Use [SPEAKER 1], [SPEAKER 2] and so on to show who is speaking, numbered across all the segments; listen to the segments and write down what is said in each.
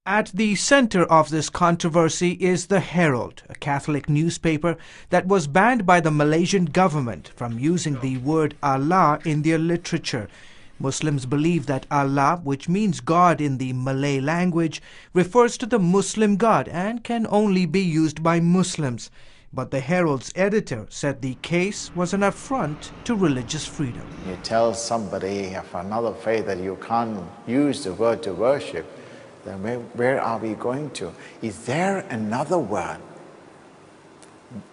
[SPEAKER 1] At the center of this controversy is the Herald, a Catholic newspaper that was banned by the Malaysian government from using the word Allah in their literature. Muslims believe that Allah, which means God in the Malay language, refers to the Muslim God and can only be used by Muslims. But the Herald's editor said the case was an affront to religious freedom.
[SPEAKER 2] You tell somebody of another faith that you can't use the word to worship, then where are we going to? Is there another word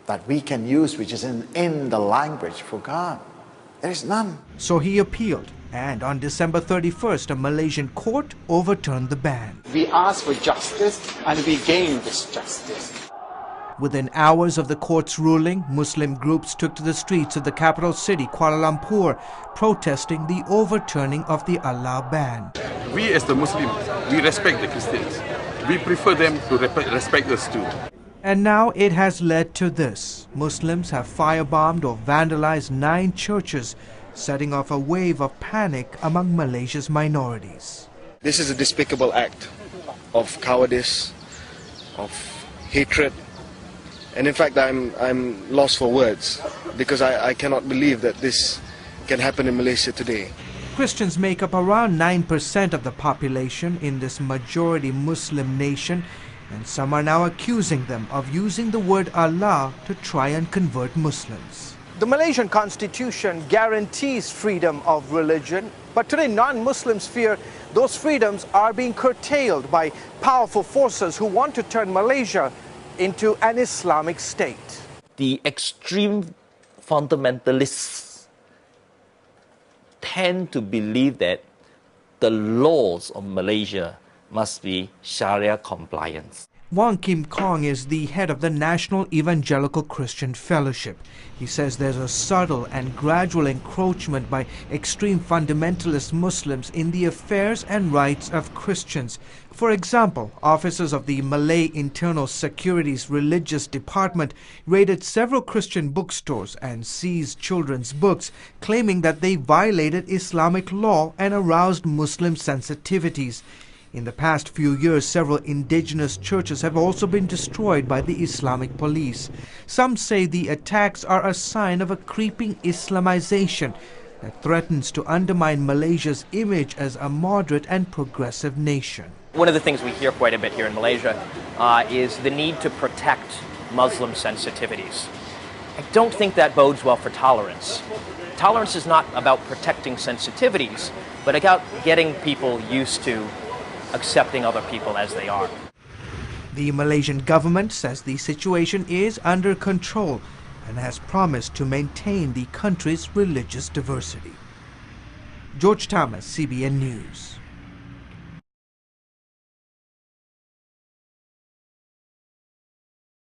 [SPEAKER 2] that we can use which is in the language for God? There is none.
[SPEAKER 1] So he appealed, and on December 31st, a Malaysian court overturned the ban.
[SPEAKER 3] We asked for justice and we gained this justice.
[SPEAKER 1] Within hours of the court's ruling, Muslim groups took to the streets of the capital city, Kuala Lumpur, protesting the overturning of the Allah ban.
[SPEAKER 4] We as the Muslims, we respect the Christians. We prefer them to respect us too.
[SPEAKER 1] And now it has led to this. Muslims have firebombed or vandalized 9 churches, setting off a wave of panic among Malaysia's minorities.
[SPEAKER 5] This is a despicable act of cowardice, of hatred. And in fact, I'm lost for words because I cannot believe that this can happen in Malaysia today.
[SPEAKER 1] Christians make up around 9% of the population in this majority Muslim nation, and some are now accusing them of using the word Allah to try and convert Muslims. The Malaysian constitution guarantees freedom of religion, but today non-Muslims fear those freedoms are being curtailed by powerful forces who want to turn Malaysia into an Islamic state.
[SPEAKER 6] The extreme fundamentalists tend to believe that the laws of Malaysia must be Sharia compliant.
[SPEAKER 1] Wong Kim Kong is the head of the National Evangelical Christian Fellowship. He says there's a subtle and gradual encroachment by extreme fundamentalist Muslims in the affairs and rights of Christians. For example, officers of the Malay Internal Security's Religious Department raided several Christian bookstores and seized children's books, claiming that they violated Islamic law and aroused Muslim sensitivities. In the past few years, several indigenous churches have also been destroyed by the Islamic police. Some say the attacks are a sign of a creeping Islamization that threatens to undermine Malaysia's image as a moderate and progressive nation.
[SPEAKER 7] One of the things we hear quite a bit here in Malaysia is the need to protect Muslim sensitivities. I don't think that bodes well for tolerance. Tolerance is not about protecting sensitivities, but about getting people used to accepting other people as they are.
[SPEAKER 1] The Malaysian government says the situation is under control and has promised to maintain the country's religious diversity. George Thomas, CBN News.